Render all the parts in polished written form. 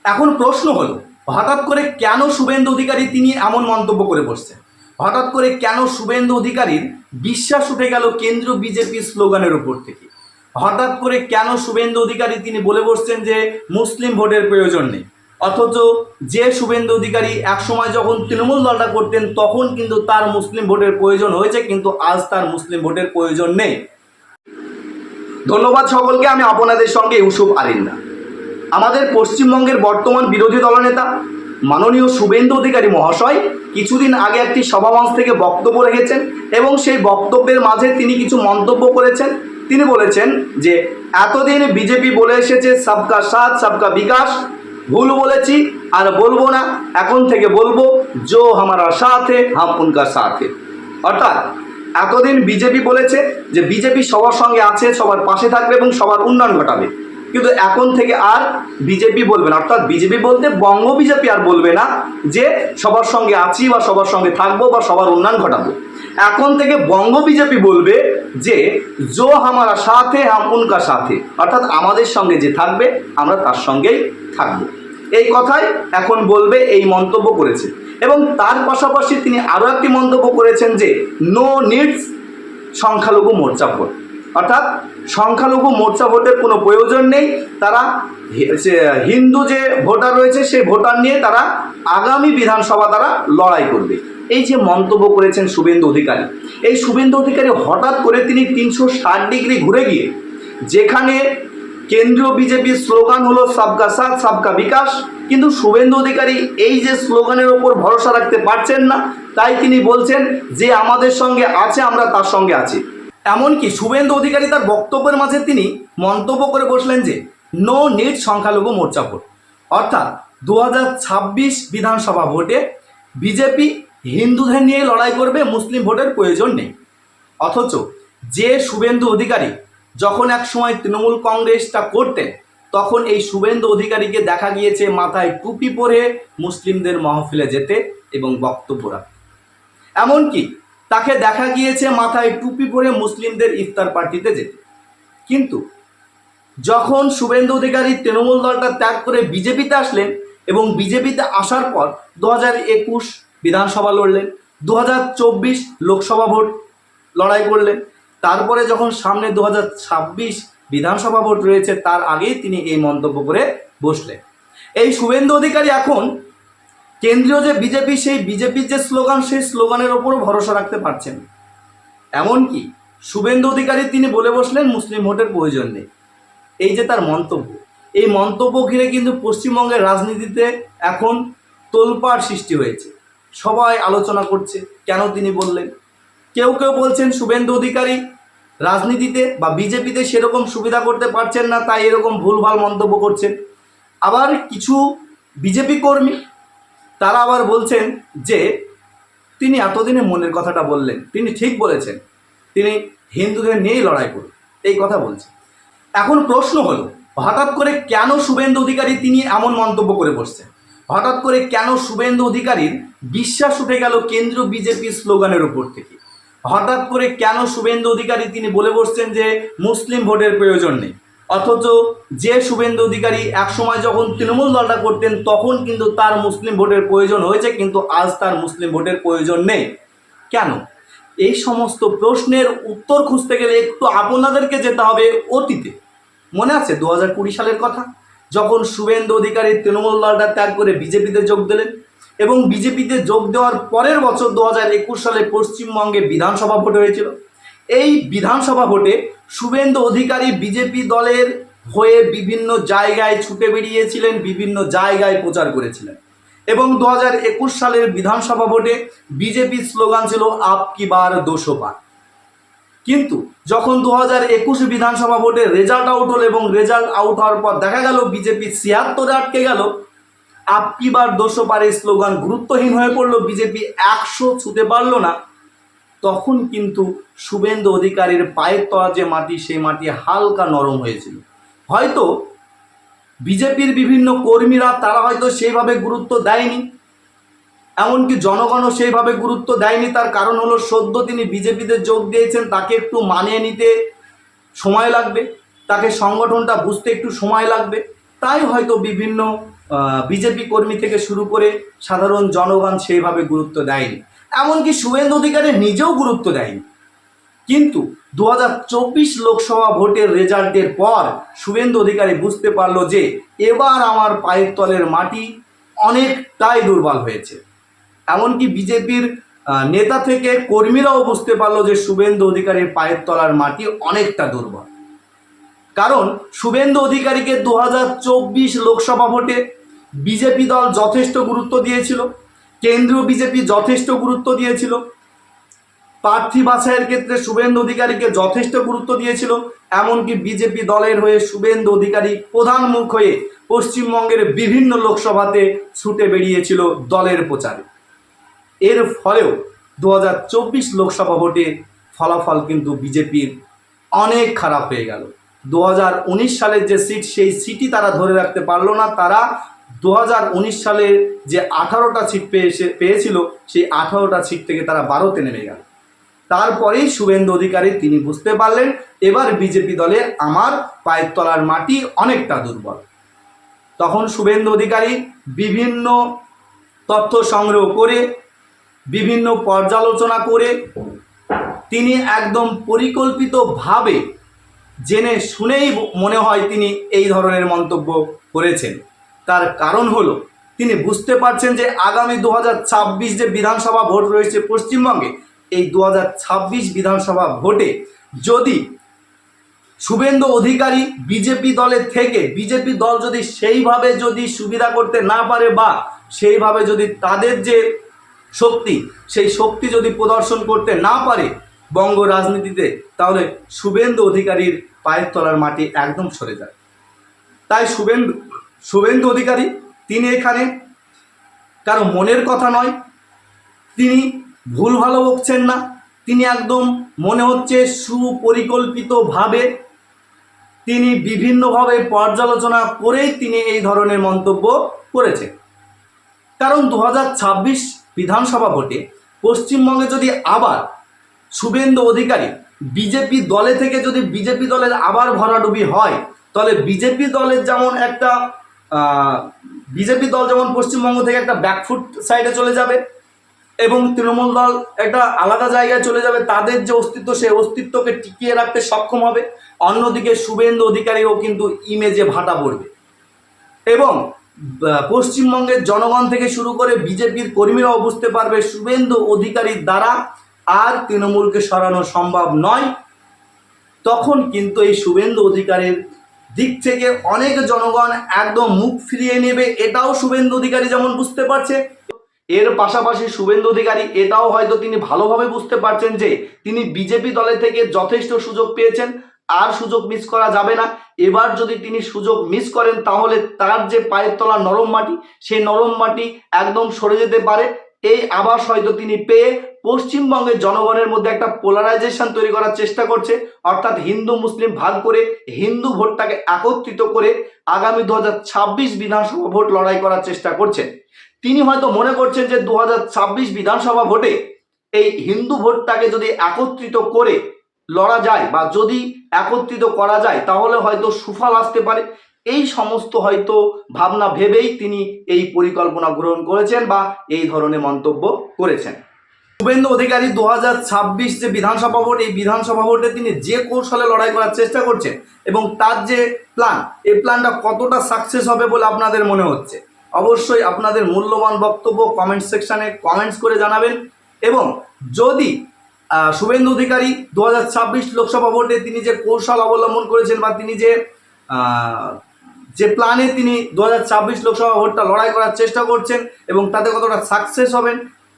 এখন প্রশ্ন হলো, হঠাৎ করে কেন শুভেন্দু অধিকারী তিনি এমন মন্তব্য করে বসছেন? হঠাৎ করে কেন শুভেন্দু অধিকারীর বিশ্বাস উঠে গেল কেন্দ্রীয় বিজেপি স্লোগানের উপর থেকে? হঠাৎ করে কেন শুভেন্দু অধিকারী তিনি বলে বসছেন যে মুসলিম ভোটের প্রয়োজন নেই, অথচ যে শুভেন্দু অধিকারী একসময় যখন তৃণমূল দলটা করতেন তখন কিন্তু তার মুসলিম ভোটের প্রয়োজন হয়েছে, কিন্তু আজ তার মুসলিম ভোটের প্রয়োজন নেই। ধন্যবাদ সকলকে। আমি আপনাদের সঙ্গে ইউসুফ আলিন্দা। আমাদের পশ্চিমবঙ্গের বর্তমান বিরোধী দলনেতা মাননীয় শুভেন্দু অধিকারী মহাশয় কিছুদিন আগে একটি সভামঞ্চ থেকে বক্তব্য রেখেছেন এবং সেই বক্তব্যের মাঝে তিনি কিছু মন্তব্য করেছেন। তিনি বলেছেন যে এতদিন বিজেপি বলে এসেছে সবকা সাথ সবকা বিকাশ, ভুল বলেছি আর বলবো না, এখন থেকে বলবো জো হামারা সাথ হে হাম উনকা সাথ হে। অর্থাৎ এতদিন বিজেপি বলেছে যে বিজেপি সবার সঙ্গে আছে, সবার পাশে থাকবে এবং সবার উন্নয়ন ঘটাবে, কিন্তু এখন থেকে আর বিজেপি বলবে না, অর্থাৎ বিজেপি বলতে বঙ্গ বিজেপি আর বলবে না যে সবার সঙ্গে আছি বা সবার সঙ্গে থাকবো বা সবার উন্নয়ন ঘটাবো। এখন থেকে বঙ্গ বিজেপি বলবে যে জো হামারা সাথে হাম উনকা সাথে, অর্থাৎ আমাদের সঙ্গে যে থাকবে আমরা তার সঙ্গেই থাকবো। এই কথাই এখন বলবে, এই মন্তব্য করেছে। এবং তার পাশাপাশি তিনি আরও একটি মন্তব্য করেছেন যে নো নিডস সংখ্যালঘু মোর্চা ভোট, অর্থাৎ সংখ্যালঘু মোর্চা ভোটের কোনো প্রয়োজন নেই। তারা হিন্দু যে ভোটার রয়েছে সেই ভোটার নিয়ে তারা আগামী বিধানসভা তারা লড়াই করবে। এই যে মন্তব্য করেছেন শুভেন্দু অধিকারী, এই শুভেন্দু অধিকারী হঠাৎ করে তিনি 360 ডিগ্রি ঘুরে গিয়ে, যেখানে কেন্দ্রীয় বিজেপির স্লোগান হলো সবকা সাথ সবকা বিকাশ, কিন্তু শুভেন্দু অধিকারী এই যে স্লোগানের ওপর ভরসা রাখতে পারছেন না, তাই তিনি বলছেন যে আমাদের সঙ্গে আছে, আমরা তার সঙ্গে আছি। এমনকি শুভেন্দু অধিকারী তার বক্তব্যের মাঝে তিনি মন্তব্য করে বসলেন যে নো নিড সংখ্যালঘু মোর্চা ভোট, অর্থাৎ 2026 বিধানসভা ভোটে বিজেপি হিন্দুদের নিয়ে লড়াই করবে, মুসলিম ভোটের প্রয়োজন নেই। অথচ যে শুভেন্দু অধিকারী যখন এক সময় তৃণমূল কংগ্রেসটা করতেন তখন এই শুভেন্দু অধিকারীকে দেখা গিয়েছে মাথায় টুপি পরে মুসলিমদের মাহফিলে যেতে এবং বক্তব্য রাখতে। এমনকি তাকে দেখা গিয়েছে মাথায় টুপি পরে মুসলিমদের ইফতার পার্টিতে যেতে। কিন্তু যখন শুভেন্দু অধিকারী তৃণমূল দলটা ত্যাগ করে বিজেপিতে আসলেন এবং বিজেপিতে আসার পর 2021 বিধানসভা লড়লেন, 2024 লোকসভা ভোট লড়াই করলেন, তারপরে যখন সামনে 2026 বিধানসভা ভোট রয়েছে তার আগেই তিনি এই মন্তব্য করে বসলেন। এই শুভেন্দু অধিকারী এখন কেন্দ্রীয় যে বিজেপি, সেই বিজেপির যে স্লোগান সেই স্লোগানের ওপরও ভরসা রাখতে পারছেন। এমনকি শুভেন্দু অধিকারী তিনি বলে বসলেন মুসলিম ভোটের প্রয়োজন নেই। এই যে তার মন্তব্য, এই মন্তব্য ঘিরে কিন্তু পশ্চিমবঙ্গের রাজনীতিতে এখন তোলপাড় সৃষ্টি হয়েছে। সবাই আলোচনা করছে কেন তিনি বললেন। কেউ কেউ বলছেন শুভেন্দু অধিকারী রাজনীতিতে বা বিজেপিতে সেরকম সুবিধা করতে পারছেন না, তাই এরকম ভুলভাল মন্তব্য করছেন। আবার কিছু বিজেপি কর্মী তারা আবার বলছেন যে তিনি এতদিনে মনের কথাটা বললেন, তিনি ঠিক বলেছেন, তিনি হিন্দুদের নিয়েই লড়াই করুন, এই কথা বলছেন। এখন প্রশ্ন হলো, হঠাৎ করে কেন শুভেন্দু অধিকারী তিনি এমন মন্তব্য করে বসছেন? হঠাৎ করে কেন শুভেন্দু অধিকারীর বিশ্বাস উঠে গেল কেন্দ্রীয় বিজেপি স্লোগানের উপর থেকে? হঠাৎ করে কেন শুভেন্দু অধিকারী তিনি বলে বসছেন যে মুসলিম ভোটের প্রয়োজন নেই, অথচ যে শুভেন্দু অধিকারী একসময় যখন তৃণমূল দলটা করতেন তখন কিন্তু তার মুসলিম ভোটের প্রয়োজন হয়েছে, কিন্তু আজ তার মুসলিম ভোটের প্রয়োজন নেই কেন? এই সমস্ত প্রশ্নের উত্তর খুঁজতে গেলে একটু আপনাদেরকে যেতে হবে অতীতে। মনে আছে 2020 সালের কথা, যখন শুভেন্দু অধিকারী তৃণমূল দলটা ত্যাগ করে বিজেপিতে যোগ দিলেন এবং বিজেপিতে যোগ দেওয়ার পরের বছর 2021 সালে পশ্চিমবঙ্গে বিধানসভা ভোট হয়েছিল। এই বিধানসভা ভোটে শুভেন্দু অধিকারী বিজেপি দলের হয়ে বিভিন্ন জায়গায় ছুটে বেরিয়েছিলেন, বিভিন্ন জায়গায় প্রচার করেছিলেন এবং 2021 সালের বিধানসভা ভোটে বিজেপির স্লোগান ছিল আপকি বার 200 পার। কিন্তু যখন 2021 বিধানসভা ভোটে রেজাল্ট আউট হলো এবং রেজাল্ট আউট হওয়ার পর দেখা গেল বিজেপি 76-এ আটকে গেল, আপকি বার 200 পারের স্লোগান গুরুত্বহীন হয়ে পড়লো, বিজেপি 100 ছুঁতে পারলো না, তখন কিন্তু শুভেন্দু অধিকারীর পায়ের তলা যে মাটি সেই মাটি হালকা নরম হয়েছিল। হয়তো বিজেপির বিভিন্ন কর্মীরা তারা হয়তো সেইভাবে গুরুত্ব দেয়নি, এমনকি জনগণও সেইভাবে গুরুত্ব দেয়নি। তার কারণ হলো সদ্য তিনি বিজেপিতে যোগ দিয়েছেন, তাকে একটু মানিয়ে নিতে সময় লাগবে, তাকে সংগঠনটা বুঝতে একটু সময় লাগবে। তাই হয়তো বিভিন্ন বিজেপি কর্মী থেকে শুরু করে সাধারণ জনগণ সেইভাবে গুরুত্ব দেয়নি, এমনকি শুভেন্দু অধিকারী নিজেও গুরুত্ব দেয়নি। কিন্তু 2024 লোকসভা ভোটের রেজাল্টের পর শুভেন্দু অধিকারী বুঝতে পারলো যে এবার আমার পায়ের তলের মাটি অনেকটাই দুর্বল হয়েছে। এমনকি বিজেপির নেতা থেকে কর্মীরাও বুঝতে পারলো যে শুভেন্দু অধিকারীর পায়ের তলার মাটি অনেকটা দুর্বল। কারণ শুভেন্দু অধিকারীকে 2024 লোকসভা ভোটে বিজেপি দল যথেষ্ট গুরুত্ব দিয়েছিল, কেন্দ্রীয় বিজেপি যথেষ্ট গুরুত্ব দিয়েছিল, প্রার্থী বাছাইয়ের ক্ষেত্রে শুভেন্দু অধিকারীকে যথেষ্ট গুরুত্ব দিয়েছিল। এমনকি বিজেপি দলের হয়ে শুভেন্দু অধিকারী প্রধান মুখ হয়ে পশ্চিমবঙ্গের বিভিন্ন লোকসভাতে ছুটে বেরিয়েছিল দলের প্রচারে। এর ফলেও 2024 লোকসভা ভোটে ফলাফল কিন্তু বিজেপির অনেক খারাপ হয়ে গেল। 2019 সালের যে সিট, সেই সিটই তারা ধরে রাখতে পারলো না। তারা 2019 সালে যে 18টা সিট পেয়েছিল, সেই 18টা সিট থেকে তারা 12তে নেমে গেল। তারপরেই শুভেন্দু অধিকারী তিনি বুঝতে পারলেন এবার বিজেপি দলে আমার পায়ের তলার মাটি অনেকটা দুর্বল। তখন শুভেন্দু অধিকারী বিভিন্ন তথ্য সংগ্রহ করে, বিভিন্ন পর্যালোচনা করে তিনি একদম পরিকল্পিতভাবে জেনে শুনেই মনে হয় তিনি এই ধরনের মন্তব্য করেছেন। তার কারণ হলো তিনি বুঝতে পারছেন যে আগামী 2026 যে বিধানসভা ভোট রয়েছে পশ্চিমবঙ্গে, এই 2026 বিধানসভা ভোটে যদি শুভেন্দু অধিকারী বিজেপি দলের থেকে বিজেপি দল যদি সেইভাবে যদি সুবিধা করতে না পারে বা সেইভাবে যদি তাদের যে শক্তি, সেই শক্তি যদি প্রদর্শন করতে না পারে বঙ্গ রাজনীতিতে, তাহলে শুভেন্দু অধিকারীর পায়ের তলার মাটি একদম সরে যায়। তাই শুভেন্দু অধিকারী তিনি এখানে কারো মনের কথা নয়, তিনি ভুল ভালো বকছেন না, তিনি একদম মনে হচ্ছে সুপরিকল্পিতভাবে তিনি বিভিন্নভাবে পর্যালোচনা করেই তিনি এই ধরনের মন্তব্য করেছেন। কারণ 2026 বিধানসভা ভোটে পশ্চিমবঙ্গে যদি আবার শুভেন্দু অধিকারী বিজেপি দলে থেকে যদি বিজেপি দলের আবার ভরাডুবি হয়, তাহলে বিজেপি দলের যেমন একটা বিজেপি দল যেমন পশ্চিমবঙ্গ থেকে একটা ব্যাকফুট সাইডে চলে যাবে এবং তৃণমূল দল একটা আলাদা জায়গায় চলে যাবে, তাদের যে অস্তিত্ব সেই অস্তিত্বকে টিকিয়ে রাখতে সক্ষম হবে। অন্যদিকে শুভেন্দু অধিকারীও কিন্তু ইমেজে ভাটা পড়বে এবং পশ্চিমবঙ্গের জনগণ থেকে শুরু করে বিজেপির কর্মীরাও বুঝতে পারবে শুভেন্দু অধিকারীর দ্বারা আর তৃণমূলকে সরানো সম্ভব নয়। তখন কিন্তু এই শুভেন্দু অধিকারীর দিক থেকে অনেক জনগণ একদম মুখ ফিরিয়ে নেবে, এটাও শুভেন্দু অধিকারী যেমন বুঝতে পারছে। এর পাশাপাশি শুভেন্দু অধিকারী এটাও হয়তো তিনি ভালোভাবে বুঝতে পারছেন যে তিনি বিজেপি দলে থেকে যথেষ্ট সুযোগ পেয়েছেন, আর সুযোগ মিস করা যাবে না। এবার যদি তিনি সুযোগ মিস করেন তাহলে তার যে পায়ের তলা নরম মাটি, সেই নরম মাটি একদম সরে যেতে পারে। এই আভাস হয়তো তিনি পেয়ে পশ্চিমবঙ্গের জনগণের মধ্যে একটা পোলারাইজেশন তৈরি করার চেষ্টা করছে, অর্থাৎ হিন্দু মুসলিম ভাগ করে হিন্দু ভোটটাকে একত্রিত করে আগামী 2026 বিধানসভা ভোট লড়াই করার চেষ্টা করছেন। তিনি হয়তো মনে করছেন যে 2026 বিধানসভা ভোটে এই হিন্দু ভোটটাকে যদি একত্রিত করে লড়া যায় বা যদি একত্রিত করা যায় তাহলে হয়তো সুফল আসতে পারে। এই সমস্ত হয়তো ভাবনা ভেবেই তিনি এই পরিকল্পনা গ্রহণ করেছেন বা এই ধরনের মন্তব্য করেছেন। শুভেন্দু অধিকারী 2026 যে বিধানসভা ভোট, এই বিধানসভা ভোটে তিনি যে কৌশলে লড়াই করার চেষ্টা করছেন এবং তার যে প্ল্যান, এই প্ল্যানটা কতটা সাকসেস হবে বলে আপনাদের মনে হচ্ছে, অবশ্যই আপনাদের মূল্যবান বক্তব্য কমেন্ট সেকশানে কমেন্টস করে জানাবেন। এবং যদি শুভেন্দু অধিকারী 2026 লোকসভা ভোটে তিনি যে কৌশল অবলম্বন করেছেন বা তিনি যে প্ল্যানে তিনি 2026 লোকসভা ভোটটা লড়াই করার চেষ্টা করছেন এবং তাতে কতটা সাকসেস হবেন,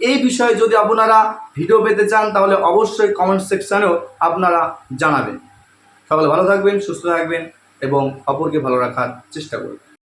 এই বিষয়ে যদি আপনারা ভিডিও পেতে চান তাহলে অবশ্যই কমেন্ট সেকশানেও আপনারা জানাবেন। সকলে ভালো থাকবেন, সুস্থ থাকবেন এবং অপরকে ভালো রাখার চেষ্টা করবেন।